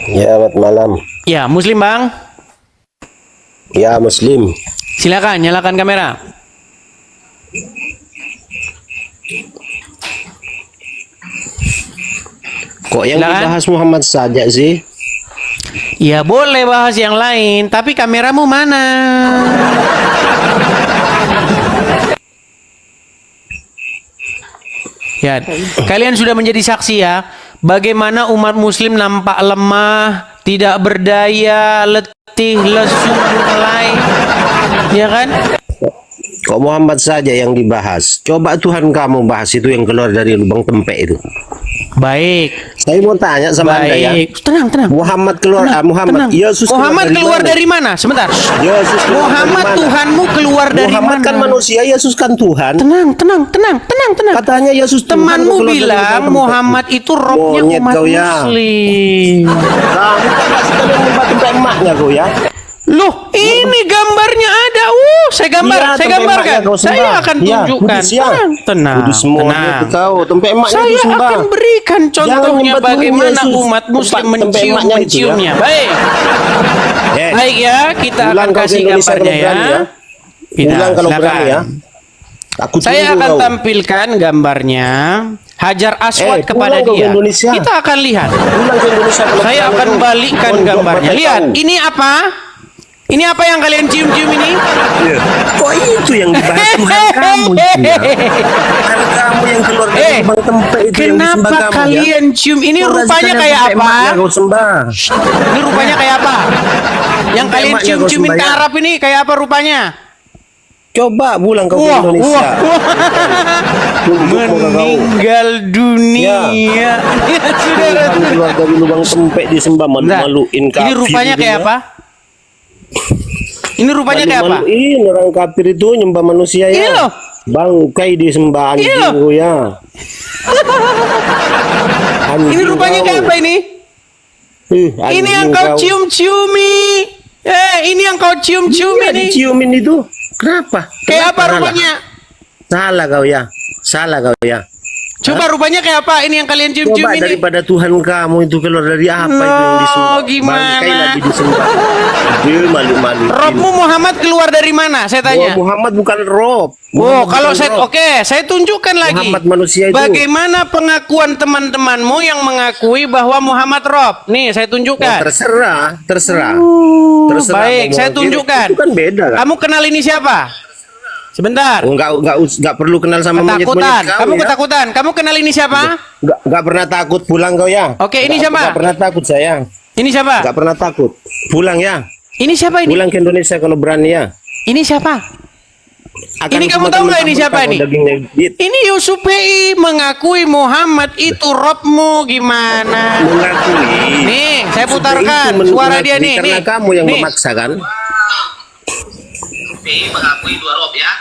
Ya, selamat malam. Ya, Muslim Bang. Ya, Muslim. Silakan nyalakan kamera. Kok yang Silakan. dibahas Muhammad saja sih? Ya boleh bahas yang lain, tapi kameramu mana? Ya, kalian sudah menjadi saksi ya, bagaimana umat muslim nampak lemah, tidak berdaya, letih, lesu, mulai, ya kan? Kok Muhammad saja yang dibahas? Coba Tuhan kamu bahas itu yang keluar dari lubang tempe itu. Baik. Saya mau tanya sama Anda ya. Tenang, tenang. Muhammad keluar, Tenang. Muhammad. Yesus Muhammad keluar dari mana? Sebentar. Yesus keluar Muhammad dari mana? Tuhanmu keluar dari Muhammad mana? kan manusia, Yesus kan Tuhan. Tenang, tenang, tenang, tenang, tenang. Katanya Yesus Tuhan. Temanmu keluar dari bilang lubang tempe. Muhammad itu robnya Monyet umat kau ya. muslim. Kamu kan masih kalian membantu emaknya kau ya. Loh, ini gambarnya ada. Saya gambar, Iya, saya tempe gambarkan. emaknya kau sembah. Saya akan Iya, tunjukkan. kudus ya. Tenang, tenang, Kudus semua tenang. itu kau, tempe emaknya Saya itu sembah. akan berikan contohnya nyebut bagaimana Yesus, umat muslim tempat tempe mencium emaknya itu ya. menciumnya. Baik. Eh, Baik ya, kita pulang akan kau ke kasih Indonesia gambarnya kalau ya. berani ya. Kita Pulang kalau silakan. berani ya. Aku Saya tunggu akan kau. tampilkan gambarnya Hajar Aswad kepada pulang kau ke dia. Indonesia. Kita akan lihat. Pulang ke Indonesia kalau Saya berani akan kau. balikkan Mondok gambarnya. mata Lihat, kau. ini apa? Ini apa yang kalian cium-cium ini? Iya. Kok itu yang dibahas Tuhan kamu itu ya? Tuhan kamu yang keluar dari lubang tempe itu yang disembah Kenapa kamu ya? kalian cium ini? Kau Rupanya sekalian kayak tempe apa? emaknya kau sembah. Ini rupanya kayak apa? Yang Tempe kalian emaknya kau cium-ciumin ke sembah ya? Arab ini kayak apa rupanya? Coba pulang kau ke Indonesia. Tunjuk muka kau. Meninggal dunia. Ya. Saudara. Tuhan keluar dari lubang tempe disembah, Bentar. malu-maluin kafir. Ini rupanya itu kayak ya. apa? Ini rupanya kayak apa? Malu-maluin orang kafir itu nyembah manusia ya. Ini loh. Bangkai disembah Ini anjing loh. kau ya. Ini rupanya kayak apa ini? Ini Anjing yang kau cium-ciumi. Ini yang kau cium-ciumi Iya, nih. diciumin itu. Kenapa? Kayak apa Kenapa rupanya? Salah kau ya. Salah kau ya. Coba rupanya kayak apa? Ini yang kalian cium-cium Coba ini. daripada Tuhan kamu itu keluar dari apa itu yang disembah? Gimana? Bangkai lagi disembah. Dia malu-malu. Robmu Muhammad keluar dari mana? Saya tanya. Muhammad bukan Rob. Oh, Muhammad kalau bukan saya Rob. oke, saya tunjukkan lagi. Muhammad manusia itu. Bagaimana pengakuan teman-temanmu yang mengakui bahwa Muhammad Rob? Nih, saya Oh, tunjukkan. terserah. Terserah. Baik, mau saya mau tunjukkan. Itu kan beda kan? Kamu kenal ini siapa? Sebentar. Oh, enggak perlu kenal sama Ketakutan. monyet-monyet Kamu ya. ketakutan. Kamu kenal ini siapa? Enggak pernah takut pulang kau ya. Oke, ini siapa? Enggak pernah takut saya. Ini siapa? Enggak pernah takut. Pulang ya. Ini siapa ini? Pulang ke Indonesia kalau berani ya. Ini siapa? Akan Ini kamu kumakan tahu nggak ini mentah-mentah siapa kau ini? dagingnya dit. Ini Yusuf PI mengakui Muhammad itu Robmu gimana? Mengakui. Nih, saya Sudah putarkan itu suara mengakui dia nih. Karena Nih. kamu yang Nih. memaksa kan. PI mengakui dua rob ya.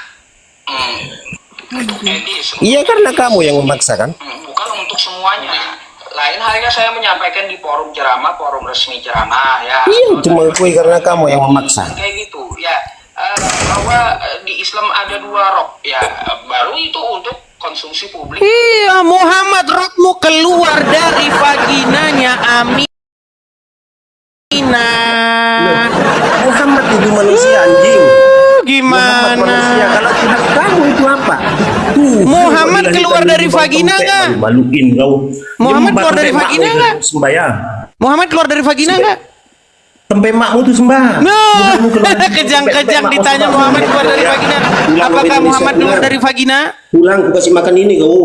Ini Iya karena kamu yang memaksa kan. bukan untuk semuanya. Lain halnya saya menyampaikan di forum ceramah, forum resmi ceramah ya. Iya cuma mengakui karena kamu yang memaksa. Kayak gitu ya. Bahwa di Islam ada dua rob ya. Baru itu untuk konsumsi publik. Iya, Muhammad Robmu keluar dari vaginanya Aminah. Muhammad itu manusia anjing. Muhammad Gimana? manusia. Kalau Tuhan kamu itu apa? Tuh, Muhammad kau keluar dilahirkan dari lubang vagina tempe, nggak? Malu-maluin kau. Muhammad Nyembah keluar dari tempe vagina makmu nggak? itu Sembayang. Muhammad keluar dari vagina enggak? Tempe makmu tuh sembah. No. Muhammad keluar dari Kejang-kejang tempe ditanya makmu Muhammad sembah. keluar dari Ya. vagina. Pulang ke Apakah Indonesia, Muhammad keluar pulang. dari vagina? Pulang aku kasih makan ini kau.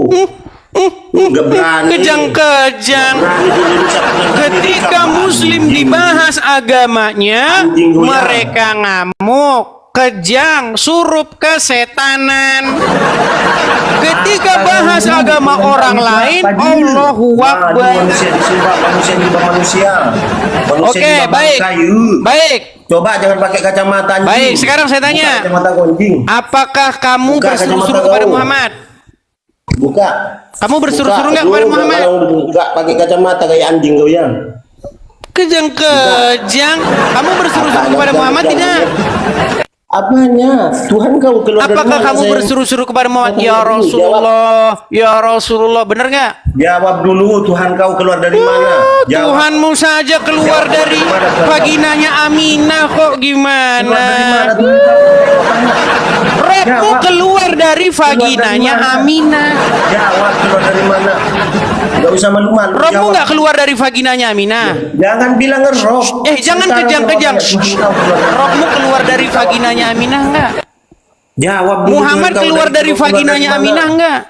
Enggak berani. Kejang-kejang. Berani di Indonesia, pulang ke Ketika Amerika, Muslim anjing. dibahas agamanya, Anjing goyang. mereka ngamuk, kejang, surup kesetanan. Ketika bahas agama orang lain, Allahu Akbar. Manusia disembah, manusia nyembah manusia. Manusia Oke, nyembah baik. kayu. Baik. Coba jangan pakai kacamata anjing. Baik, sekarang saya tanya. Buka kacamata kau, anjing. Apakah kamu Buka berseru-seru kacamata kepada kau. Muhammad? Buka. Kamu berseru-seru Buka. enggak kepada Aduh, Muhammad? Kalau enggak pakai kacamata kayak anjing kau ya. Kejang-kejang. Kamu berseru-seru kepada Muhammad tidak? Apanya? Tuhan kau keluar dari Apakah mana, kamu sayang? berseru-seru kepada Muhammad, Jawab ya dulu, Rasulullah, ya Rasulullah, benar nggak? Jawab dulu, Tuhan kau keluar dari mana? Jawab. Tuhanmu saja keluar Jawab dari dari mana, Tuhan? vaginanya Aminah kok gimana? Keluar dari mana Tuhan kau? Rohmu Jawab. keluar dari vaginanya mana? Aminah. Jawab, keluar dari mana? Gak usah malu-malu. Rohmu Jawab. nggak keluar dari vaginanya Aminah? Jangan bilang roh. Jangan Sekarang kejang-kejang. jawab, Tuhan kau keluar dari- Rohmu keluar dari vaginanya Aminah nggak? Jawab dulu, Muhammad Tuhan kau keluar dari keluar vaginanya mana? Aminah nggak?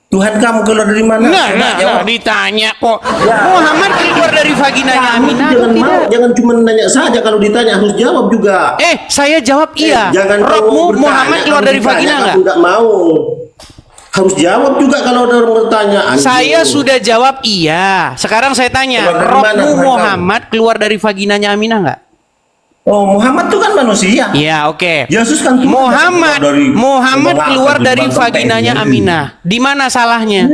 Tuhan kamu keluar dari mana? Coba jawab. Ditanya kok. Ya. Muhammad keluar dari vaginanya Kamu Aminah atau jangan mau, tidak? jangan cuma nanya saja, kalau ditanya harus jawab juga. Saya jawab iya. Jangan kau Rohmu bertanya, Muhammad keluar kalau dari ditanya, vagina kamu nggak? nggak mau. Harus jawab juga kalau ada orang bertanya. Saya Anjing. sudah jawab iya. Sekarang saya tanya, Keluar dari mana, rohmu Tuhan Muhammad keluar dari vaginanya Aminah nggak? Oh, Muhammad itu kan manusia. Iya, oke. Yesus kan Tuhan. Muhammad Keluar keluar dari gerbang vaginanya tempenya. Aminah. Di mana salahnya?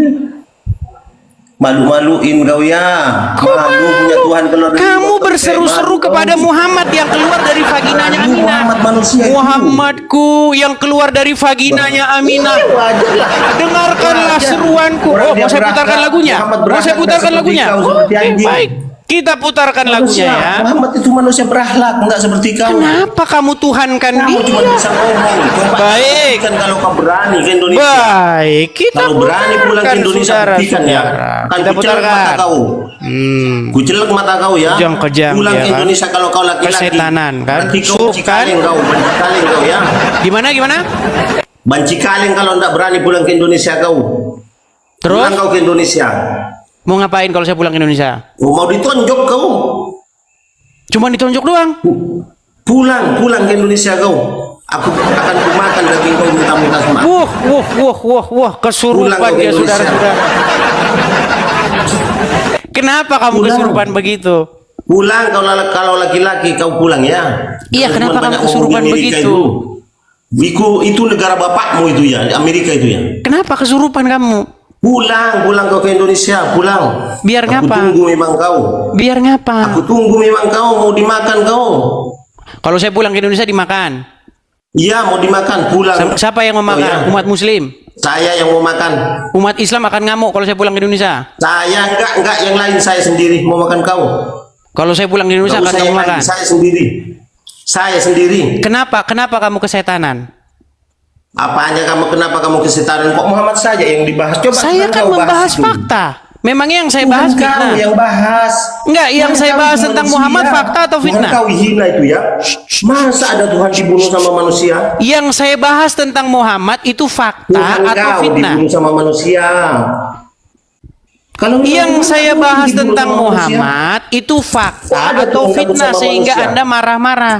Malu-maluin kau ya. Malu punya Tuhan keluar dari Kamu gerbang berseru-seru tempe. kepada Muhammad yang keluar dari vaginanya Malu, Aminah. Muhammad manusia itu. Muhammadku yang keluar dari vaginanya Aminah. Iya, wajar lah. Dengarkanlah Wajar. seruanku. Orang Oh, dia mau saya berakal. putarkan lagunya? Muhammad Mau saya berakal, putarkan nggak seperti lagunya? kau, seperti Oke, anjing. baik. Kita putarkan lagunya Manusia. ya. Muhammad itu manusia berakhlak, enggak seperti kau. Kenapa kamu tuhankan Kamu cuma dia? bisa ngomong. Coba Baik. buktikan kalau kau berani ke Indonesia. Baik, kita Kalau berani pulang ke putarkan, Indonesia, buktikan ya. Kan Kita kucelek mata putarkan. kau. Kucelek mata kau ya. Kejam-kejam Pulang dia ke kan. Indonesia kalau kau laki-laki. Kesetanan kan. Berarti kau Suruh banci kan. kaleng kau, banci kaleng kau ya. Gimana? Banci kaleng kalau enggak berani pulang ke Indonesia kau. Terus Pulang kau ke Indonesia. mau ngapain kalau saya pulang ke Indonesia? Oh, mau ditonjok kau. Cuma ditonjok doang. Pulang ke Indonesia kau. Aku akan kumakan daging kau muntah-muntah semua. Wah, kesurupan Pulang ke ya Indonesia. saudara-saudara. Kenapa kamu Pulang. kesurupan begitu? Pulang kalau laki-laki kau pulang ya. Iya, Jangan kenapa cuma kamu banyak ngomong kesurupan di Amerika begitu? Itu negara bapakmu itu ya, di Amerika itu ya. Kenapa kesurupan kamu? Pulang kau ke Indonesia, pulang. Biar Aku ngapa? tunggu memang kau. Biar ngapa? Aku tunggu memang kau, mau dimakan kau. Kalau saya pulang ke Indonesia dimakan. Iya, mau dimakan, pulang. Siapa yang memakan? Oh, ya. Umat Muslim. Saya yang mau makan. Umat Islam akan ngamuk kalau saya pulang ke Indonesia. Saya enggak, yang lain saya sendiri mau makan kau. Kalau saya pulang ke Indonesia Enggak akan usah kamu yang lain, makan. saya sendiri. Saya sendiri. Kenapa kamu kesetanan? Apanya kamu, kenapa kamu kesetanan? Kok Muhammad saja yang dibahas? Coba Saya Tuhan kan kau membahas bahas itu. fakta. Memangnya yang saya Tuhan bahas kau fitnah? yang bahas. Enggak, yang Tuhan saya kau bahas itu tentang manusia. Muhammad fakta atau fitnah? Tuhan kau hina itu ya. Masa ada Tuhan dibunuh sama manusia? Yang saya bahas tentang Muhammad itu fakta Tuhan atau kau fitnah? dibunuh sama manusia. Kalau Yang memang saya Tuhan bahas dibunuh tentang sama manusia, Muhammad itu fakta Kok ada atau Tuhan takut fitnah sama sehingga manusia? Anda marah-marah.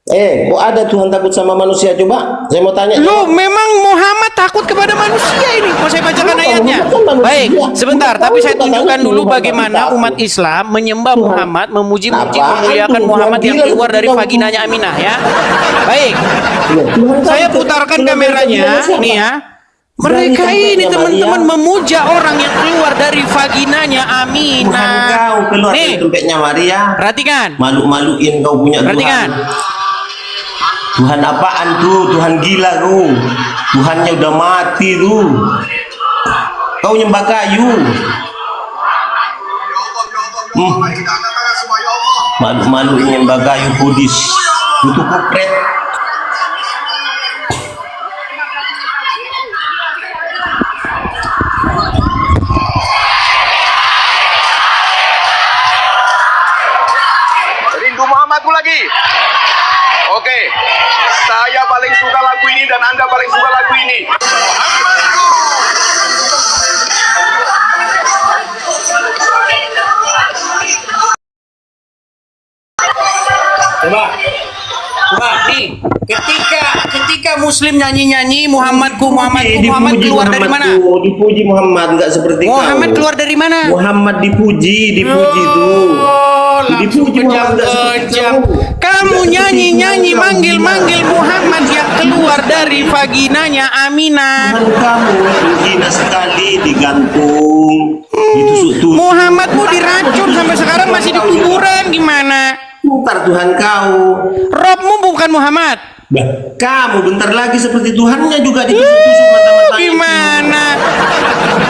kok ada Tuhan takut sama manusia? Coba, saya mau tanya. Loh, memang Muhammad takut kepada manusia ini. Mau saya bacakan Kenapa? ayatnya? Muhammad kan manusia. Baik, sebentar. Muhammad Tapi saya tahu tunjukkan katanya dulu Tuhan bagaimana takut. umat Islam menyembah Tuhan. Muhammad, memuji-muji, Apaan memuliakan itu? Muhammad Tuhan yang bilang keluar dari Tuhan. vaginanya Aminah ya. Baik, Tuhan kau saya itu putarkan keluar dari kameranya manusia. nih ya. Berani Mereka tempatnya, ini teman-teman Maria. memuja orang yang keluar dari vaginanya Tuhan Aminah. kau keluar dari Nih, tempatnya Maria. perhatikan. Malu-maluin kau punya Perhatikan. Tuhan apaan tuh? Tuhan gila tuh. Tuhannya udah mati tuh. Kau nyembah kayu. Malu-maluin nyembah kayu Buddhis. Itu kupret. Rindu Muhammadku lagi. Oke, saya paling suka lagu ini dan Anda paling suka lagu ini. Coba nih, ketika Muslim nyanyi-nyanyi Muhammadku Muhammad Dipuji keluar dari mana? Muhammadku, dipuji Muhammad, enggak seperti Muhammad kau. keluar dari mana? Muhammad dipuji tuh. Langsung Dipuji Muhammad, enggak seperti kejam-kejam. kau. Kamu Enggak seperti nyanyi-nyanyi kau, manggil-manggil gila. Muhammad yang keluar dari vaginanya Aminah. Tuhan kamu hina sekali digantung. Itu Muhammadmu diracun sampai sekarang masih di kuburan gimana? Putar Tuhan kau. Robmu bukan Muhammad. Bah, kamu bentar lagi seperti Tuhannya juga ditusuk-tusuk mata-matanya. Gimana? Coba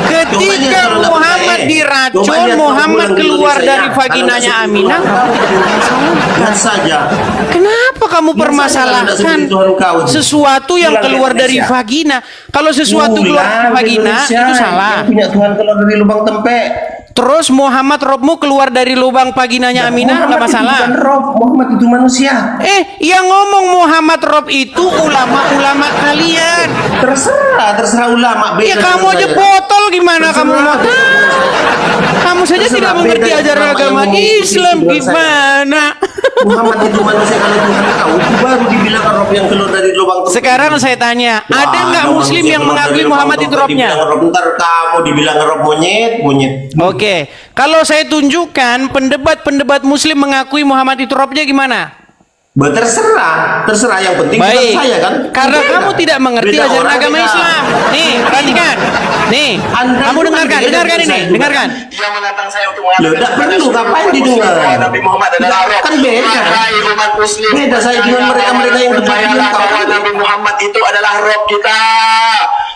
aja Ketika kalau nggak Muhammad percaya. diracun, Coba lihat Muhammad kalau keluar Indonesia, dari ya. vaginanya Kalau Aminah, seperti kamu tidak mempermasalahkan. Lihat saja. Kenapa kamu Lihat saja kalau permasalahkan tidak seperti Tuhan kau itu. sesuatu yang Pulang ke keluar dari Indonesia. vagina? Kalau sesuatu keluar dari Pulang ke vagina Indonesia, itu salah. yang punya Tuhan keluar dari lubang tempe. Terus Muhammad Robmu keluar dari lubang vaginanya Aminah, nggak Muhammad itu masalah. bukan roh, Muhammad itu manusia. Yang ngomong Muhammad Rob itu ulama-ulama kalian. Terserah ulama. Ya Beda kamu dengan aja saya. botol gimana kamu mau? Kamu saja Terserah, tidak mengerti beda ajaran ulama agama yang ngomong Islam begitu dengan saya. gimana? Muhammad itu manusia, kalau Tuhan kau itu baru dibilang roh yang keluar dari lubang tempe. Sekarang saya tanya, ada nggak Muslim yang mengakui Muhammad itu robnya? Bentar kamu dibilang roh monyet. Oke, kalau saya tunjukkan pendebat Muslim mengakui Muhammad itu robnya gimana? Terserah yang penting bukan Baik, saya kan. karena Beda. kamu tidak mengerti Beda ajaran orang, agama beda. Islam. Nih, perhatikan. Nih, Anda kamu itu dengarkan beda ini, dengan saya juga. dengarkan. Yang menantang saya untuk Loh, mengatakan tak perlu, kepada ngapain seluruh didengar? umat muslim bahwa Nabi Muhammad adalah roh. Kan beda. Wahai umat muslim, Beda saya dengan mereka-mereka yang percayalah kau. bahwa Nabi Muhammad itu adalah roh kita.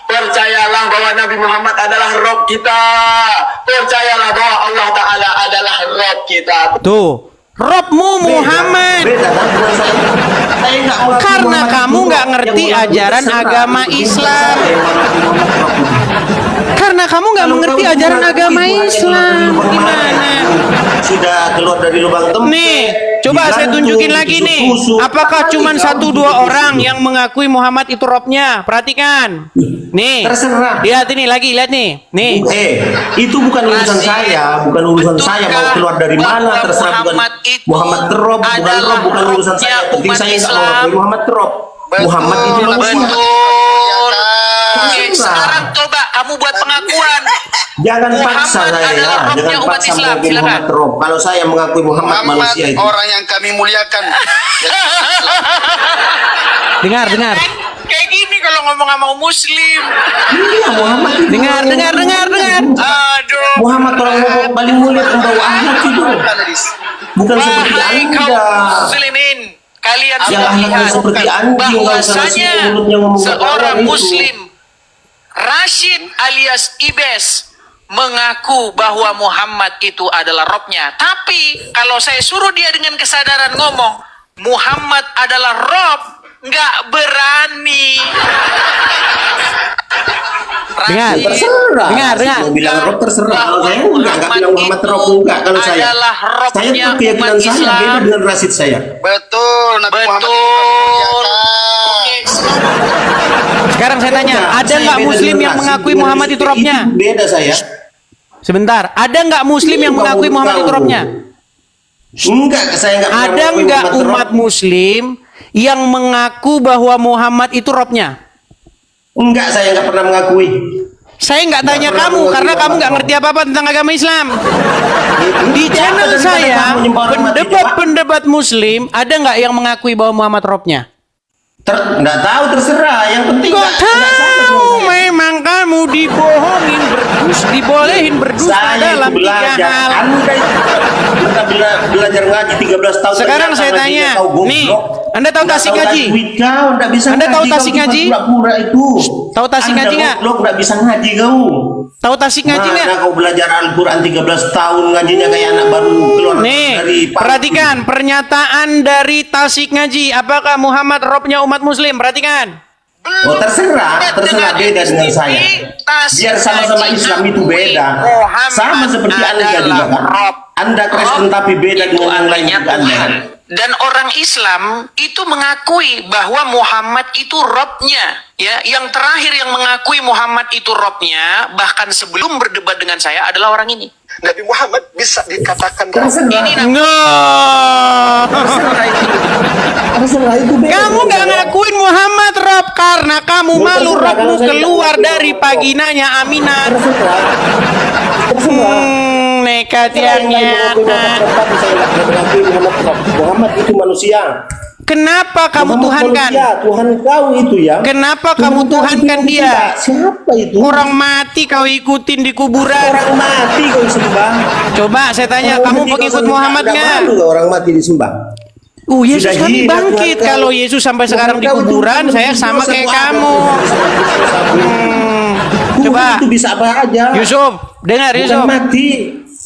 Percayalah bahwa Nabi Muhammad adalah roh kita. Percayalah bahwa Allah Ta'ala adalah roh kita. Tuh, Robmu Muhammad. Beda kan dengan saya. Saya nggak mengaku Karena Muhammad kamu itu nggak roh. ngerti Yang mengaku ajaran terserah. agama Itu Islam. saya yang mengaku Muhammad roh. Karena kamu nggak Kalau mengerti kau ajaran mengakui agama Tuhan yang Islam. keluar dari lubang Gimana? mana, sudah keluar dari lubang tempe. Nih, coba saya digantung, tunjukin lagi nih. ditusuk-tusuk. Apakah Apa cuma lagi satu kau dua ditusuk-tusuk? orang yang mengakui Muhammad itu robnya? Perhatikan. Nih. Terserah. Lihat ini lagi, lihat nih. Nih. Itu bukan urusan saya, bukan urusan saya mau keluar dari mana, terserah. Bukan Muhammad Rob, bukan urusan saya. Penting saya nggak mau mengakui Muhammad Rob. Muhammad itu manusia. Oke, sekarang coba kamu buat pengakuan. Jangan paksa Muhammad saya, adalah jangan robnya umat paksa Islam. mengakui Silakan. Muhammad Rob. Kalau saya mengakui Muhammad manusia itu. orang yang kami muliakan. Dengar. Kayak gini kalau ngomong sama muslim. Iya, Muhammad itu. Dengar. Aduh. Muhammad orang yang paling mulia pembawa akhlak itu. Bukan seperti Wahai kaum Anda. muslimin, kalian Yang sudah akhlaknya lihat seperti anjing, nggak usah bahwasanya ngasih mulutnya ngomong seorang orang itu. muslim Rashid alias Ibes mengaku bahwa Muhammad itu adalah robnya. Tapi kalau saya suruh dia dengan kesadaran ngomong Muhammad adalah rob, nggak berani. Dengar. Rashid Terserah. Dengar. Mau bilang Rob terserah. Kalau saya nggak bilang Muhammad Rob enggak. Kalau saya, adalah robnya saya tuh keyakinan umat saya Islam. beda dengan Rashid saya. Betul, Nabi Muhammad itu kami Betul. muliakan. Oke, Sekarang saya tanya, Beda. ada Saya nggak beda Muslim dengan yang Rashid. mengakui Dengan Muhammad Rashid itu robnya? Beda saya. Sebentar, ada nggak Muslim yang mengakui Muhammad itu robnya? Enggak, saya enggak pernah Ada mengakui nggak Muhammad Rob. umat Muslim yang mengaku bahwa Muhammad itu robnya? Enggak, saya enggak pernah mengakui. Saya nggak Nggak tanya pernah kamu mengakui karena kamu Muhammad nggak Rob. ngerti apa-apa tentang agama Islam. Di Siapa channel daripada saya, kamu menyembah orang mati, coba? pendebat Muslim ada nggak yang mengakui bahwa Muhammad robnya? Enggak tahu, terserah. Yang penting Kok enggak sama tahu dengan saya. memang kamu dibolehin berdusta Saya dalam itu 3 belajar. hal. Anda itu pernah belajar ngaji 13 tahun. Sekarang ternyata saya ngajinya tanya, kau goblok. nih, Anda tahu Nggak tasik ngaji? tajwid kau, nggak bisa Anda tahu ngaji, tasik kau ngaji? cuma pura-pura itu. Tahu tasik Anda ngaji nggak? goblok, nggak bisa ngaji kau. Tahu tasik ngaji nggak? Mana kau belajar Al-Quran 13 tahun ngajinya kayak anak baru keluar Nih, dari panti. perhatikan pernyataan dari tasik ngaji. Apakah Muhammad robnya umat Muslim? Perhatikan. Oh terserah beda dengan saya. Biar sama-sama Islam itu beda. Sama seperti Anda juga kan. Anda Kristen tapi beda itu dengan yang lain artinya juga Anda. Tuhan. Dan orang Islam itu mengakui bahwa Muhammad itu robnya. Ya, yang terakhir yang mengakui Muhammad itu robnya, bahkan sebelum berdebat dengan saya adalah orang ini. Nabi Muhammad bisa dikatakan roh. Terserah. Ini No. Terserah itu beda. Kamu nggak ngakuin Muhammad rob karena kamu Ya, malu terserah, robmu kalau saya keluar tidak dari ngaku. vaginanya Aminah. Terserah. Terserah. Nekat Saya yang nggak mengakui Muhammad nyata. Rob, saya nggak mengakui Muhammad Rob. Muhammad itu manusia. Kenapa kamu Muhammad tuhankan? manusia, Tuhan kau itu ya. Kenapa Tuhan kamu kau tuhankan itu dia? Siapa itu? Orang mati kau ikutin di kuburan. Orang mati kau sembah. Coba saya tanya, Orang kamu mati kau pengikut sembah. Muhammad Nggak nggak? malu kau orang mati disembah. Yesus Sudah kami hina bangkit. Tuhan kau. Kalau Yesus sampai sekarang di Tuhan kau itu kuburan, bukan saya dosa sama kayak buat kamu. Tuhan Coba itu bisa apa aja. Yusuf, dengar Bukan Yusuf. mati.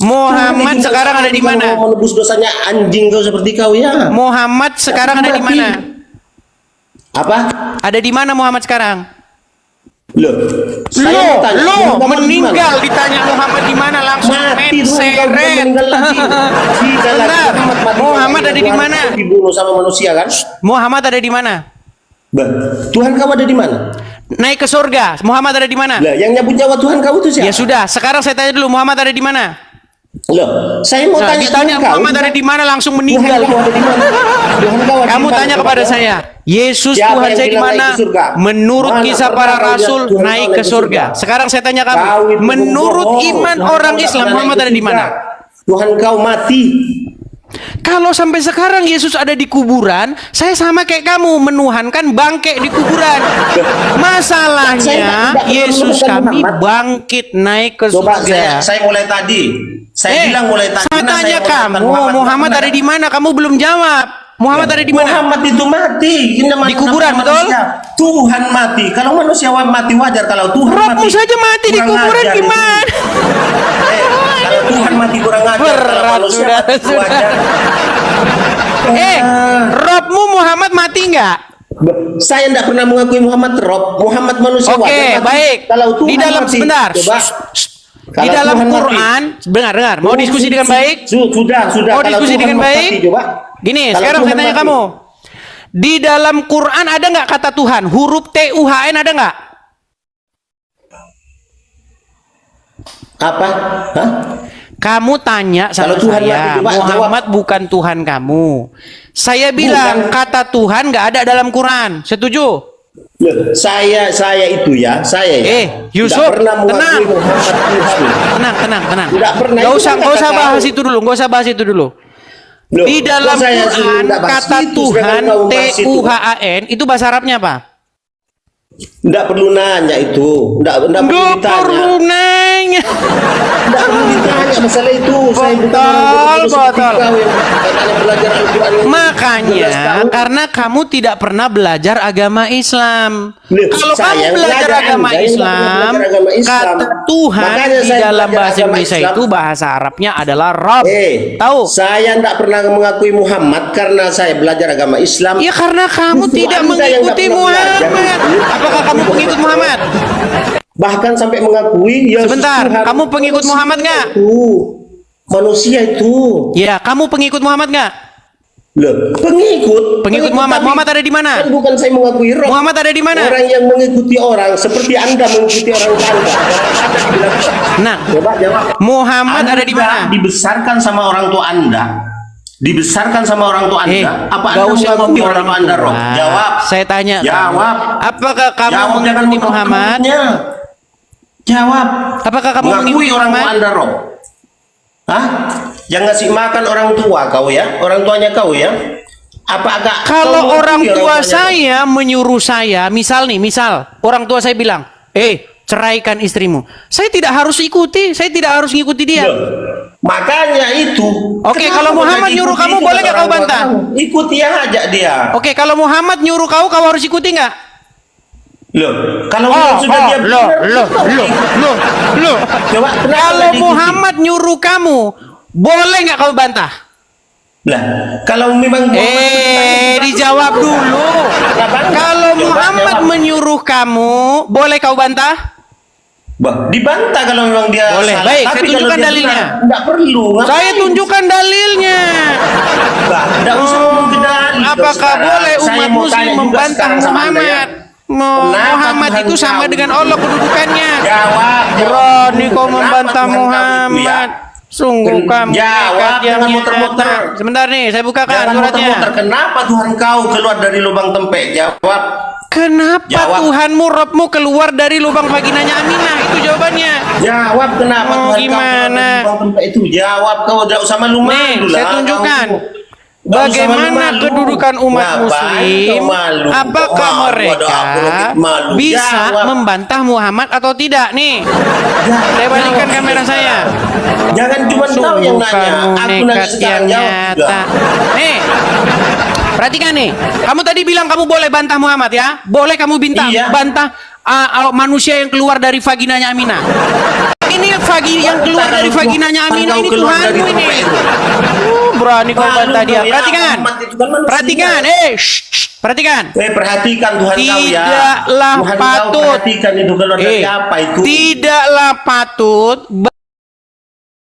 Muhammad Tuhan itu sekarang ada di cuma mana? mau menebus dosanya anjing kau seperti kau ya. Muhammad sekarang ada di Mati. mana? Apa? Ada di mana Muhammad sekarang? Loh, saya mau tanya, Lo Muhammad di meninggal mana? ditanya Muhammad di mana langsung Mati Tuhan kau bukan seret. meninggal lagi. Tidak lagi. Bentar. mati Muhammad lagi. ada di Tuhan mana? kau dibunuh sama manusia kan? Muhammad ada di mana? Bah, Tuhan kau ada di mana? Naik ke surga. Muhammad ada di mana? Lah, yang nyabut nyawa Tuhan kau itu siapa? Ya sudah, sekarang saya tanya dulu Muhammad ada di mana? Loh, saya mau Nah, tanya ditanya Tuhan kau, Muhammad ada di mana langsung Tuhan meninggal. kau ada di mana? Tuhan kau ada Kamu di mana? tanya Coba kepada ya. saya, Yesus Siapa Tuhan yang saya di bilang mana? naik ke surga? Menurut Mana kisah pernah para kau lihat rasul Tuhan kau naik ke surga. Sekarang saya tanya Kau kamu, itu menurut pembohong. iman Tuhan orang kau tak Islam pernah Muhammad naik ada ke di mana? surga. Tuhan kau mati. Kalau sampai sekarang Yesus ada di kuburan, saya sama kayak kamu menuhankan bangke di kuburan. Masalahnya Saya tidak Yesus menuhankan kami Muhammad. bangkit naik ke Coba surga. saya mulai tadi. Saya bilang mulai tadi. Saya Nah, tanya menuhankan kamu, Muhammad benar. ada di mana? Kamu belum jawab. Muhammad ada di mana? Muhammad itu mati. Di kuburan, betul? Tuhan mati. Kalau manusia mati wajar. Kalau Tuhan Robmu mati, saja mati di kurang kuburan ajar itu. gimana? Kalau Tuhan mati kurang ajar. Kalau Berat, manusia sudah, mati sudah. wajar. Robmu Muhammad mati nggak? Saya tidak pernah mengakui Muhammad Rob. Muhammad manusia Oke, wajar mati. baik. Kalau Tuhan Di dalam mati, sebentar. coba. Di Kalau dalam Tuhan mati. Quran, dengar. Mau diskusi dengan baik? Sudah. Mau Kalau diskusi Tuhan dengan mati, baik? coba. Gini, Kalau sekarang saya Tuhan tanya mati. kamu. Di dalam Quran ada nggak kata Tuhan? Huruf TUHN ada nggak? Apa? Hah? Kamu tanya sama Kalau Tuhan saya, mati, coba Muhammad bukan Tuhan kamu. Saya bilang Bukan. kata Tuhan nggak ada dalam Quran. Setuju? Loh, saya itu ya, saya ya. Yusuf, tidak pernah mengakui tenang. Muhammad Tuhan. Tenang. Tidak pernah. Nggak Itu usah, kan nggak usah kata bahas kau. itu dulu. Nggak usah bahas itu dulu. Loh, Di dalam kok saya suruh Quran tidak bahas kata itu, Tuhan sedangkan kau bahas itu? TUHAN itu bahasa Arabnya apa? Tidak perlu nanya itu. Tidak perlu Nggak ditanya. perlu nanya. Tidak perlu ditanya masalah itu. Saya bukan orang bodoh seperti Betul. kau yang katanya belajar Al-Quran. yang 12 Makanya tahun. karena kamu tidak pernah belajar agama Islam. Loh, Kalau saya kamu belajar belajar agama Anda yang Islam, nggak pernah belajar agama Islam. kata Tuhan Makanya di saya dalam belajar bahasa agama Indonesia Islam. itu bahasa Arabnya adalah Rabb. Tahu? Saya tidak pernah mengakui Muhammad karena saya belajar agama Islam. Ya karena kamu Justru tidak Anda yang nggak mengikuti pernah belajar. Muhammad. Apakah kamu pengikut Muhammad? Bahkan sampai mengakui ya Sebentar, Tuhan. kamu pengikut Manusia Muhammad nggak? itu. Manusia itu. Ya, kamu pengikut Muhammad nggak? Loh, pengikut Muhammad. tapi Muhammad ada di mana? Kan bukan saya mengakui Rob. Muhammad ada di mana? Orang yang mengikuti orang seperti Anda mengikuti orang Anda. Nah, Coba jawab. Muhammad ada di mana? Dibesarkan sama orang tua Anda. Dibesarkan sama orang tua Anda. Apa nggak Anda usah mengakui ngomong orang tua Anda, Rob? tua. Jawab. Saya tanya. Jawab. Apakah kamu Jawab, jangan mengikuti muter-muter Muhammad? mulutnya. Jawab. Apakah kamu Mengakui mengikuti orang tua Muhammad? Anda, Rob? Hah? Yang ngasih makan orang tua kau ya? Orang tuanya kau ya? Apa agak Kalau kau orang mengakui tua tuanya, Rob? saya menyuruh saya, misal orang tua saya bilang, ceraikan istrimu. Saya tidak harus ikuti, saya tidak harus ngikuti dia. Loh, makanya itu. Oke, Kenapa kalau kau Muhammad jadi nyuruh ikuti kamu, itu boleh kata nggak kau orang tua bantah? kamu? Ikuti aja dia. Oke, kalau Muhammad nyuruh kau harus ikuti nggak? Loh, kalau sudah dia benar, Loh. Coba, kenapa Kalau nggak diikuti? Muhammad nyuruh kamu, boleh nggak kau bantah? Lah, kalau memang Dijawab dulu. Kalau Coba Muhammad jawab. menyuruh kamu, boleh kau bantah? Bah, dibantah kalau memang dia Boleh, salah. baik, Tapi saya tunjukkan kalau dia dalilnya. benar, Nggak perlu. Saya tunjukkan dalilnya. Nggak usah ngomong ke dalil. Apakah sekarang. boleh Saya umat mau muslim tanya juga membantah sekarang sama Anda, ya. Muhammad? Muhammad Tuhan itu sama kau dengan itu? Allah kedudukannya. Jawab. Berani kau Kenapa membantah Tuhan kau itu, ya? Muhammad. Sungguh kamu Jawab, nekat yang jangan muter-muter. nyata. Sebentar nih, saya bukakan Jangan suratnya. muter-muter. Kenapa Tuhan kau keluar dari lubang tempe? Jawab. Kenapa Jawab. Tuhanmu, Robmu keluar dari lubang vaginanya Aminah? Itu jawabannya. Jawab kenapa Oh, Tuhan gimana? kau keluar dari lubang tempe itu? Jawab kau, tidak usah malu-malu Nih, lah. saya tunjukkan. Kau. Nggak usah Bagaimana malu-malu. kedudukan umat Ngapain muslim? kau malu? Apakah Wah, mereka ada apologet malu. bisa Jawab. membantah Muhammad atau tidak? Nih, saya balikkan kamera saya. Jangan cuma tahu yang Sungguh nanya. kamu Aku nanya nekat yang sekarang, jawab juga. nyata. Nih, Perhatikan nih. Kamu tadi bilang kamu boleh bantah Muhammad ya? Boleh kamu Iya. bantah manusia yang keluar dari vaginanya Aminah. Ini yang keluar dari vaginanya Aminah ini Tuhanmu ini. Berani kau bantah dia. Perhatikan. Perhatikan. Perhatikan. Perhatikan Tuhan kau ya. Tidaklah Tuhan kau patut. perhatikan itu keluar dari apa itu. Tidaklah patut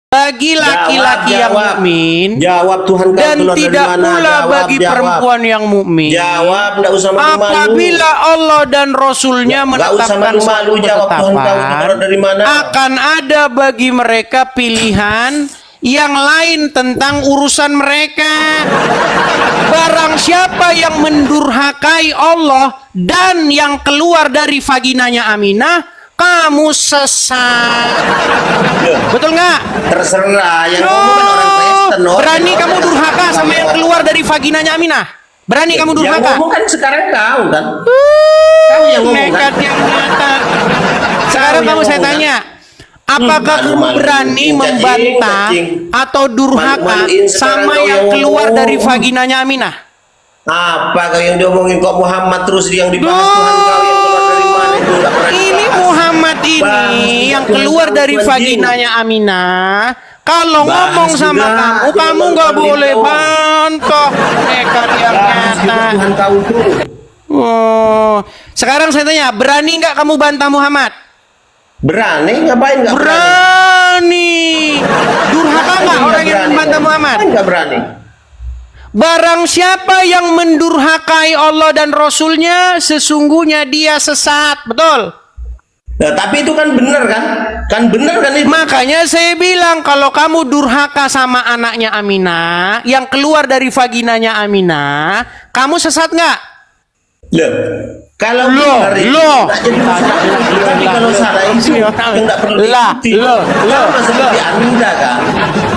bagi laki-laki yang mukmin Jawab Tuhan kau dan keluar dari tidak mana? pula Jawab, bagi jawab. perempuan yang mukmin. Jawab, enggak usah malu-malu. Apabila Allah dan Rasulnya Nggak usah menetapkan malu-malu, suatu jawab Tuhan kau ketetapan, keluar dari mana? akan ada bagi mereka pilihan yang lain tentang urusan mereka. Barang siapa yang mendurhakai Allah dan yang keluar dari vaginanya Aminah, kamu sesat. Betul nggak? Terserah, yang kamu kan orang Kristen. Berani kamu durhaka sama yang keluar dari vaginanya Aminah? Berani kamu Yang durhaka? ngomong kan sekarang kau kan. Kau yang ngomong kan. Nekat yang nyata. Sekarang Kau kamu yang saya ngomong, tanya, apakah kamu malu-malu. berani Cacing, membantah cacing. atau durhaka Malu-maluin sekarang sama kau yang yang keluar ngomong. dari vaginanya Aminah? Apa kau yang diomongin kok Muhammad terus yang dibahas Tuhan kau yang keluar dari mana itu nggak pernah Ini dibahas. Muhammad Bahas ini yang Tuhan keluar kau, dari Tuhan vaginanya Aminah. Kalau Bahas ngomong sama juga, kamu Tuhan nggak kau boleh itu. bantah. Nekat yang Bahas juga nyata. Tuhan kau itu. Oh, sekarang saya tanya, berani nggak kamu bantah Muhammad? Berani ngapain nggak berani? Berani. Durhaka nggak Ngapain orang yang berani? membantah Muhammad? Ngapain nggak berani? Barang siapa yang mendurhakai Allah dan Rasulnya, sesungguhnya dia sesat. Betul? Nah, tapi itu kan benar kan? Kan benar kan itu? Makanya saya bilang kalau kamu durhaka sama anaknya Aminah, yang keluar dari vaginanya Aminah, kamu sesat nggak? Loh, kalau Loh, benar itu loh. nggak jadi masalah. Tapi kalau salah itu nggak perlu Lah, diikuti. loh, Sama seperti Anda kan?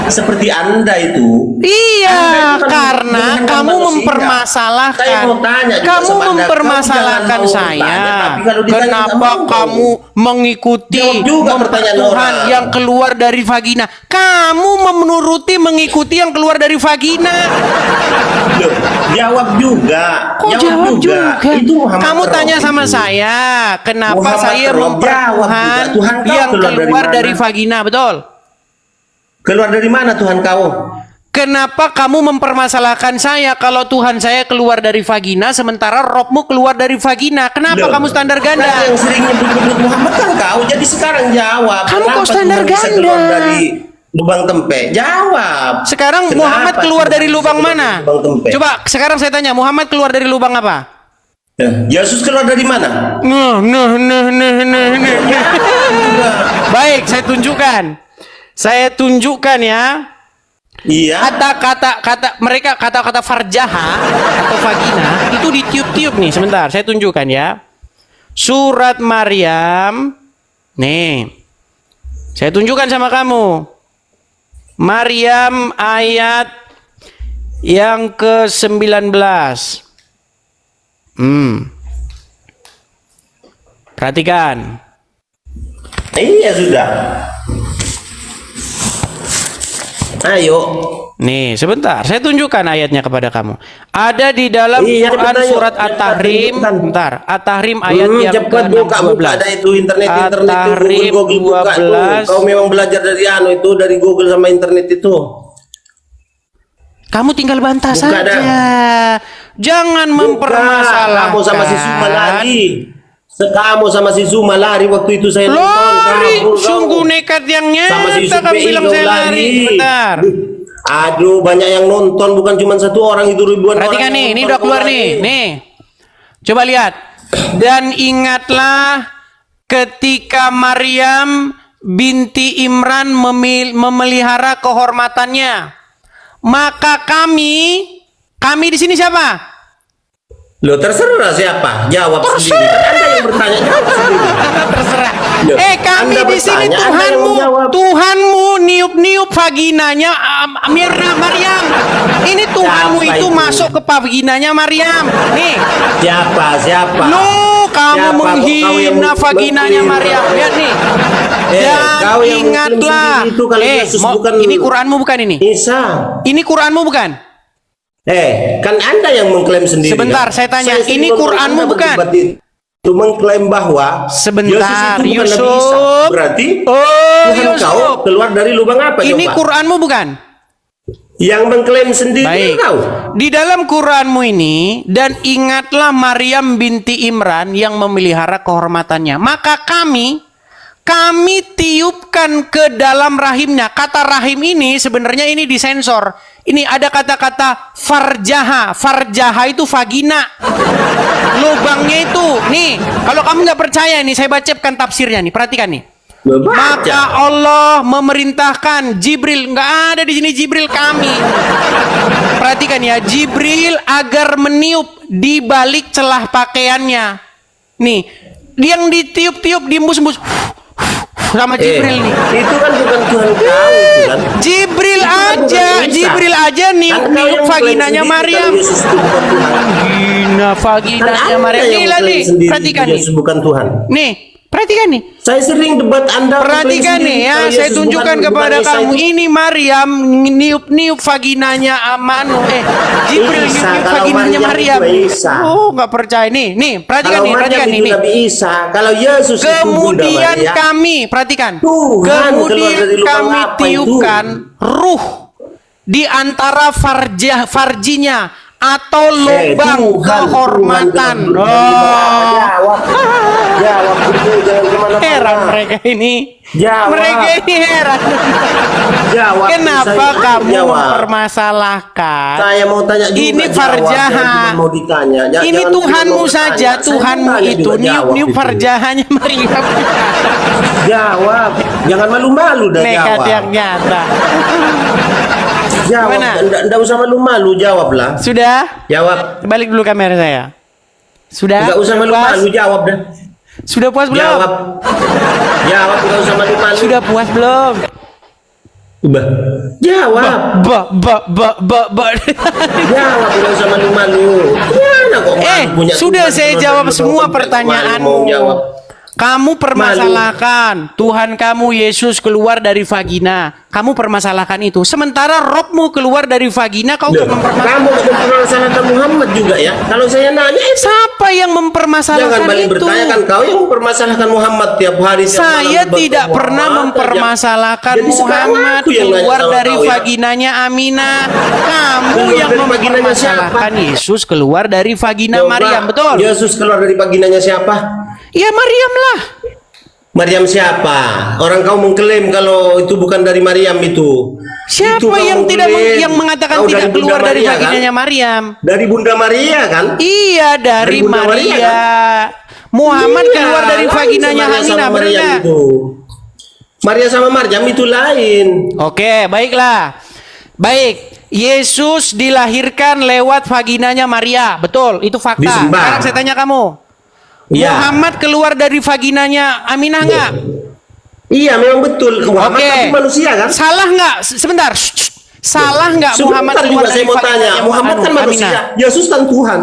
Seperti Anda itu. Iya, Anda itu kan karena bukan kamu manusia. mempermasalahkan. Saya mau tanya juga Kamu sama Anda. mempermasalahkan Kamu jangan mau saya. bertanya, tapi kalau ditanya Kenapa nggak mau. kamu mengikuti Jawab juga pertanyaan Tuhan orang. yang keluar dari vagina? Kamu mengikuti yang keluar dari vagina. Loh, jawab juga. Kok jawab juga? Itu Muhammad Kamu Rob tanya sama itu. saya, kenapa Muhammad saya Rob jawab mempertuhan juga. Tuhan kau yang keluar dari keluar mana? dari vagina, betul? Keluar dari mana Tuhan kau? Kenapa kamu mempermasalahkan saya kalau Tuhan saya keluar dari vagina sementara Robmu keluar dari vagina? Kenapa Loh, kamu standar ganda? kan yang sering nyebut-nyebut Muhammad kan kau. Jadi sekarang jawab. Kamu kok Kenapa standar Tuhan bisa ganda? keluar dari lubang tempe? Jawab. Sekarang Kenapa Muhammad keluar Tuhan dari bisa lubang keluar mana? dari lubang tempe? Coba sekarang saya tanya, Muhammad keluar dari lubang apa? Yesus keluar dari mana? Nah. Baik, saya tunjukkan. Saya tunjukkan ya. Iya. Kata-kata farjaha atau vagina itu ditiup-tiup nih. Sebentar, saya tunjukkan ya. Surat Maryam. Nih. Saya tunjukkan sama kamu. Maryam ayat yang ke-19. Perhatikan. Iya sudah. Ayo. Nih, sebentar. Saya tunjukkan ayatnya kepada kamu. Ada di dalam Iya, Quran cepetan, yuk. surat Cepetan, At-Tahrim. cepetan. Bentar. At-Tahrim ayat yang Cepat buka ada ke-12. itu internet At-Tahrim itu Google buka tuh. 12. Kau memang belajar dari itu dari Google sama internet itu. Kamu tinggal bantah Buka saja. dah. Jangan Buka. mempermasalahkan. Kamu sama si Zuma lari. Kamu sama si Zuma lari waktu itu saya nonton. Lari, Kabur kau. sungguh nekat yang Sama si nyata. Kamu Yusuf bilang kau saya lari. Bentar. Aduh, banyak yang nonton, bukan cuma satu orang, itu ribuan Perhatikan orang. nih, yang ini nonton udah keluar kau nih. lari. Nih. Coba lihat. Dan ingatlah ketika Maryam binti Imran memelihara kehormatannya. Maka kami di sini siapa? Loh, terserah siapa, jawab sendiri. Kan Anda yang bertanya, jawab sendiri. Terserah. Loh, Kami Anda di sini bertanya, Anda yang menjawab. Tuhanmu niup-niup vaginanya Maryam. Ini Tuhanmu Siapa itu itu? masuk ke vaginanya Maryam. Nih. Siapa? Kamu Siapa? Kau yang menghina vaginanya mengklaim. Maryam. Lihat nih. Dan kau yang ingatlah. mengklaim sendiri itu kalau Yesus bukan ini Quranmu bukan ini? Isa. Ini Quranmu bukan? Kan Anda yang mengklaim sendiri. Sebentar, kan? saya tanya, sendiri ini Quranmu Anda bukan? berdebat itu mengklaim bahwa Sebentar, Yesus itu bukan Nabi Isa. Yusuf. Berarti Oh, Tuhan Yusuf. kau keluar dari lubang apa? Ini coba? Quranmu bukan? Yang mengklaim sendiri Baik. kau. Di dalam Quranmu ini, dan ingatlah Maryam binti Imran yang memelihara kehormatannya. Maka kami tiupkan ke dalam rahimnya. Kata rahim ini sebenarnya ini disensor. Ini ada kata-kata farjaha. Farjaha itu vagina. Lubangnya itu. Nih, kalau kamu nggak percaya nih, saya bacakan tafsirnya nih. Perhatikan nih. Maka Allah memerintahkan Jibril, nggak ada di sini Jibril kami. Perhatikan ya, Jibril agar meniup di balik celah pakaiannya. Nih, yang ditiup-tiup, diembus-embus sama Jibril nih. Itu kan bukan Tuhan kau, itu kan. Jibril Itu kan bukan aja, Isa. Jibril aja Kan kau niup yang vaginanya mengklaim sendiri Maryam. kalau Yesus itu bukan Tuhan. Vagina, Kan vaginanya Anda Maryam. yang Nih lah mengklaim nih, sendiri perhatikan nih. Yesus bukan Tuhan. Nih, perhatikan nih. Saya sering debat Anda. Perhatikan nih ya, saya tunjukkan kepada kamu. Ini Maryam niup-niup vaginanya Manu. Jibril Isa, niup-niup kalau vaginanya Maryam. Maryam itu Isa. Oh, nggak percaya nih. Nih, perhatikan Kalau nih, Maryam perhatikan nih. itu nih. Nabi Isa, kalau Yesus itu Bunda Kemudian Maria, kami, perhatikan. Tuhan keluar Kemudian dari lubang kami apa itu? tiupkan ruh di antara farjinya atau lubang kehormatan. Jawab itu, jangan kemana-mana. Heran mereka ini. Jawab. Mereka ini heran. Jawab. Kenapa Saya kamu jawab. mempermasalahkan? Saya mau tanya juga. Ini jawab. farjaha. Jangan cuma mau ditanya. Ini Jangan Tuhanmu cuma mau saja, ditanya. Saya Tuhanmu tanya itu juga, jawab niup-niup itu. farjahanya Maryam. Jawab. Jangan malu-malu dah Nekat jawab. yang nyata. Jawab. Gimana? Nggak usah malu-malu, jawablah. Sudah? Jawab. Balik dulu kamera saya. Sudah? Nggak usah malu-malu, jawab dah. Sudah puas belum? Jawab. Jawab, nggak usah malu-malu. Sudah puas belum? Jawab. Jawab, nggak usah malu-malu. Gimana kok malu punya Sudah Tuhan saya kalau jawab dari semua lubang pertanyaanmu. mau jawab. Kamu permasalahkan Tuhan kamu Yesus keluar dari vagina. Kamu permasalahkan itu. Sementara Robmu keluar dari vagina, kau Loh, nggak mempermasalahkan. kamu mempermasalahkan Muhammad juga ya? Kalau saya nanya, Siapa yang jangan mempermasalahkan balik itu? bertanya kan kau yang mempermasalahkan Muhammad tiap hari. Tiap Saya malam tidak berdoa. pernah mempermasalahkan Jadi sekarang Muhammad aku yang nanya keluar sama dari kau ya. vaginanya Aminah. Kamu Keluar yang dari vaginanya mempermasalahkan siapa? Yesus keluar dari vagina Coba, Maryam, betul? Yesus keluar dari vaginanya siapa? Ya Maryam lah. Maryam siapa? Orang kau mengklaim kalau itu bukan dari Maryam itu. Siapa Itu kau yang tidak mengklaim. yang mengatakan Kau tidak dari Bunda keluar dari Maria, vaginanya kan? Maryam? Dari Bunda Maria kan? Iya, dari Bunda Maria, Maria. Muhammad Iya, keluar dari lain vaginanya Maria Aminah, sama benar Maryam nggak? itu. Maria sama Maryam itu lain. Oke, baiklah. Baik, Yesus dilahirkan lewat vaginanya Maria. Betul, itu fakta. Disembah. Sekarang saya tanya kamu. Iya. Muhammad keluar dari vaginanya Aminah nggak? Iya, memang betul. Muhammad Oke. tapi manusia kan? Salah nggak? Sebentar. Salah nggak Muhammad Sebentar keluar juga saya dari mau tanya. vaginanya Muhammad kan manusia. Aminah? Yesus kan Tuhan.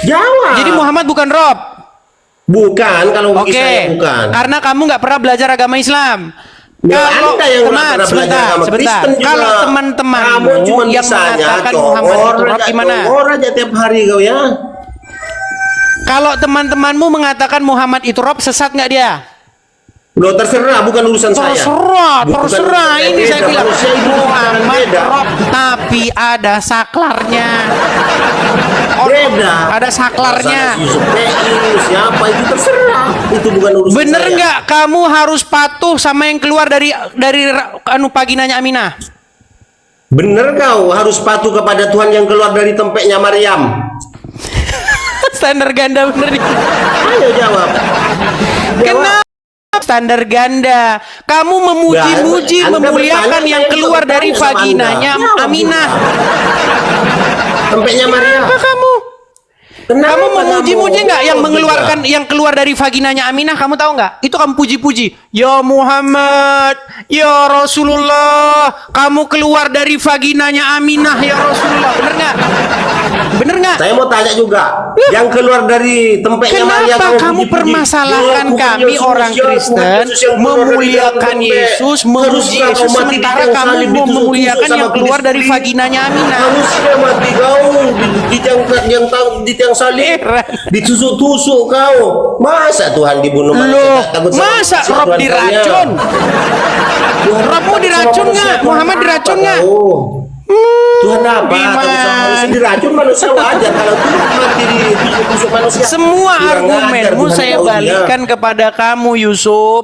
Jawab. Jadi Muhammad bukan Rob. bukan kalau bagi Oke, saya bukan. karena kamu nggak pernah belajar agama Islam. Ya, Anda yang nggak pernah belajar agama sebentar. Kristen juga. Kalau teman-temanmu Kamu cuma yang bisanya mengatakan Muhammad itu Rob gimana? congor aja tiap hari kau ya. Kalau teman-temanmu mengatakan Muhammad itu Rob, sesat nggak dia? Loh, terserah, bukan urusan saya. Terserah, Bukan terserah. urusan Ini saya beda. bilang Manusia itu Muhammad beda. Rob, tapi ada saklarnya. Beda. Ada saklarnya. Masalah Yusuf PI, siapa itu terserah. Itu bukan urusan Bener saya. nggak kamu harus patuh sama yang keluar dari vaginanya Aminah? Bener kau harus patuh kepada Tuhan yang keluar dari tempeknya Maryam. Standar ganda bener nih. Ayo jawab. Kenapa standar ganda? Kamu memuji-muji, Anda memuliakan bertanya, yang saya keluar juga dari bertanya sama vaginanya Anda. Jawab Aminah. Tempeknya Maryam. Apa kamu? Kenapa Kamu memuji-muji nggak yang Tidak. mengeluarkan yang keluar dari vaginanya Aminah? Kamu tahu nggak? Itu kamu puji-puji. Ya Muhammad, ya Rasulullah, kamu keluar dari vaginanya Aminah ya Rasulullah. Bener nggak? Bener nggak? Saya mau tanya juga, yang keluar dari tempatnya Maria Kenapa kamu puji-puji? permasalahkan Bukan kami Yesus, orang ya, Kristen Tuhan Yesus yang keluar dari memuliakan dalam tempat. Yesus, memuji Harusnya Yesus, kau mati di sementara tiang kamu salib, mau ditusuk-tusuk memuliakan sama yang keluar dari kulit-kulit. vaginanya Aminah. Harusnya mati kau di tiang salib, Heran. ditusuk-tusuk kau. Masa Tuhan dibunuh manusia? Loh, Tak takut sama masa manusia, Rob Tuhan diracun? Tuhan Robmu takut diracun sama nggak? manusia, Muhammad Tuhan diracun apa nggak? kau? Tuhan apa? Gimana? Takut sama manusia, diracun manusia wajar. Kalau Tuhan mati ditusuk-tusuk manusia. Semua kurang argumenmu ajar, Tuhan saya tahu dia. balikan kepada kamu, Yusuf.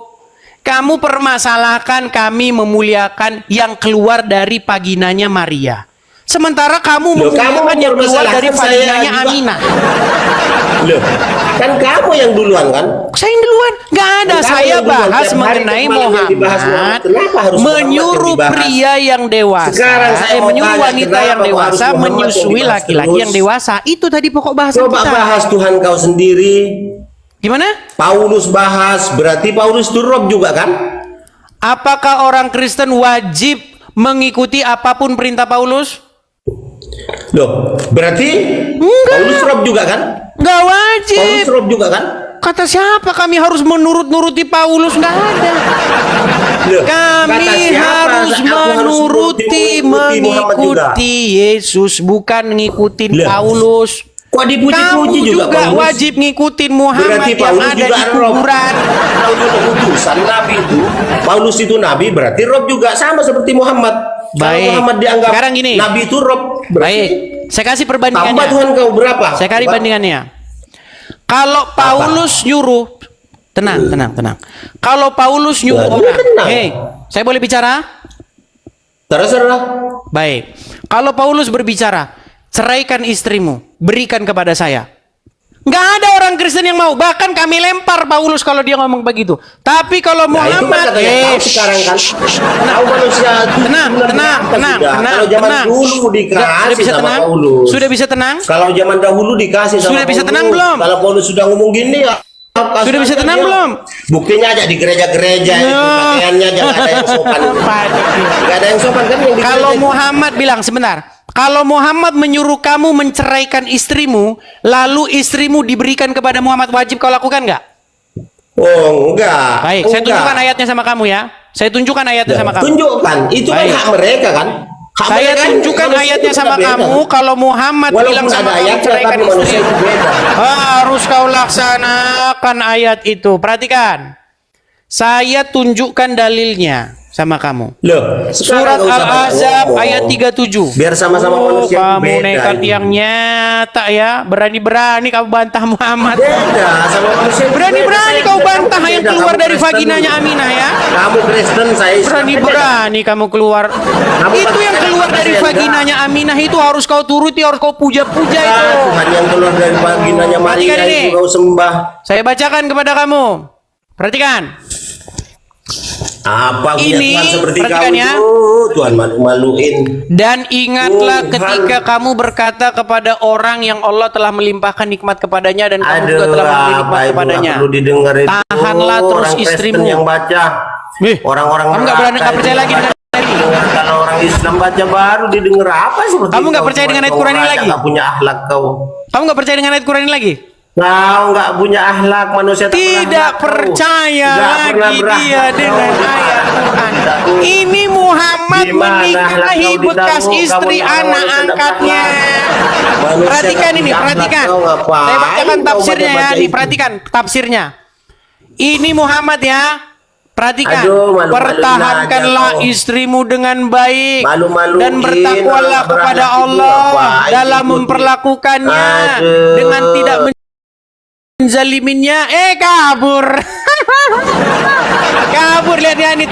Kamu permasalahkan kami memuliakan yang keluar dari vaginanya Maria. Sementara kamu Loh, kamu memuliakan yang keluar dari mempermasalahkan saya vaginanya juga. Aminah. Loh, kan kamu yang duluan kan? Saya yang duluan. Nggak ada. Kamu Saya yang duluan. bahas Tiap hari mengenai malam yang dibahas Muhammad Muhammad. Kenapa harus Muhammad menyuruh yang dibahas? pria yang dewasa, Sekarang saya mau menyuruh tanya, wanita kenapa yang kok harus dewasa Muhammad yang menyusui dibahas laki-laki terus? yang dewasa. Itu tadi pokok bahasan Coba kita. bahas Tuhan kau sendiri. Gimana? Paulus bahas, berarti Paulus itu Rob juga kan? Apakah orang Kristen wajib mengikuti apapun perintah Paulus? Loh, berarti Paulus Rob juga kan? Nggak wajib. Paulus Rob juga kan? Kata siapa kami harus menurut-nuruti Paulus? Nggak ada. Loh, Kami kata siapa? harus Aku menuruti, Muhammad juga. mengikuti Yesus, bukan ngikutin Loh. Paulus. Kok dipuji-puji Kamu juga Paulus? wajib ngikutin Muhammad Berarti yang Paulus ada juga di Rob. kuburan. Kalau itu utusan Nabi itu, Paulus itu Nabi, berarti Rob juga sama seperti Muhammad. Kalau Baik. Muhammad dianggap Sekarang gini. Nabi itu Rob, berarti Baik, saya kasih tambah perbandingannya. Tuhan kau berapa? Saya kasih Coba. bandingannya. Kalau Paulus nyuruh, tenang. Kalau Paulus nyuruh Ya, orang, tenang. hei, saya boleh bicara? Terserah. Baik. Kalau Paulus berbicara, ceraikan istrimu, berikan kepada saya. Nggak ada orang Kristen yang mau. Bahkan kami lempar Paulus kalau dia ngomong begitu. Tapi kalau Nah, itu kan Muhammad, katanya tahu sekarang kan. Tahu manusia itu tenang. Kalau zaman dulu dikasih Sudah bisa sama tenang? Paulus. Sudah bisa tenang? Kalau zaman dahulu dikasih sama Sudah bisa Paulus. tenang belum? Kalau Paulus sudah ngomong gini ya. Sudah bisa tenang dia. belum? Buktinya aja di gereja-gereja itu No. pakaiannya jangan ada yang sopan. Gak ada yang sopan kan yang di Kalau gereja. Muhammad bilang, sebentar. Kalau Muhammad menyuruh kamu menceraikan istrimu, lalu istrimu diberikan kepada Muhammad, wajib kau lakukan nggak? Oh, enggak. Baik, saya tunjukkan ayatnya sama kamu ya. Saya tunjukkan ayatnya sama kamu. Tunjukkan. Itu kan Baik. hak mereka kan. Hak Saya mereka kan, tunjukkan manusia ayatnya itu sama beda, kamu. kan? Kalau Muhammad bilang Walaupun sama ada kamu ayatnya ceraikan tapi manusia istrimu, itu beda. harus kau laksanakan ayat itu. Perhatikan. Saya tunjukkan dalilnya sama kamu. Loh, Surat sekarang nggak usah Al-Ahzab ngomong. ayat 37. Biar sama-sama manusia itu Kamu beda nekat ini. yang nyata ya. Berani-berani kamu bantah Muhammad. Beda sama manusia itu Berani-berani beda. kau Saya bantah beda. yang Kamu keluar dari Kristen. vaginanya Aminah ya. Kamu Kristen, saya Islam. Berani-berani kamu keluar. Itu yang keluar dari vaginanya Aminah itu harus kau turuti, harus kau puja-puja Beda. itu. Tuhan yang keluar dari vaginanya Maria Perhatikan ini. itu kau sembah. Saya bacakan kepada kamu. Perhatikan. Apa punya Ini, Tuhan seperti kau perhatikan ya. itu? Tuhan malu-maluin. Dan ingatlah Tuhan. ketika kamu berkata kepada orang yang Allah telah melimpahkan nikmat kepadanya dan kamu juga Aduh, telah memberi nikmat apa itu kepadanya. nggak perlu didengar itu. Tahanlah terus Orang Kristen istrimu. yang baca. Orang-orang Kamu nggak berani neraka nggak percaya itu lagi baca. dengan Kalau orang Islam baca baru didengar apa seperti Kamu nggak kau? percaya dengan ayat Kau Quran ini raja, lagi? nggak punya akhlak kau. Kamu nggak percaya dengan ayat Quran ini lagi? Kau nggak punya akhlak, manusia tak Tidak berakhlak kau. percaya Nggak pernah lagi berakhlak dia kau. dengan ayat Quran. Ini Muhammad Di mana akhlak menikahi kau bekas ditanggung, istri kamu anak manusia tak angkatnya. berakhlak. Manusia Perhatikan tak ini, punya akhlak, perhatikan. kau ngapain Saya bacakan kau tafsirnya ya, baca-baca nih itu? perhatikan tafsirnya. Ini Muhammad ya. Perhatikan, Aduh, malu-maluin pertahankanlah aja kau. istrimu dengan baik Malu-maluin, dan bertakwalah orang kepada berakhlak itu Allah ngapain dalam ikuti? memperlakukannya Aduh. dengan tidak menzaliminnya. Kabur. Kabur lihat ya ini.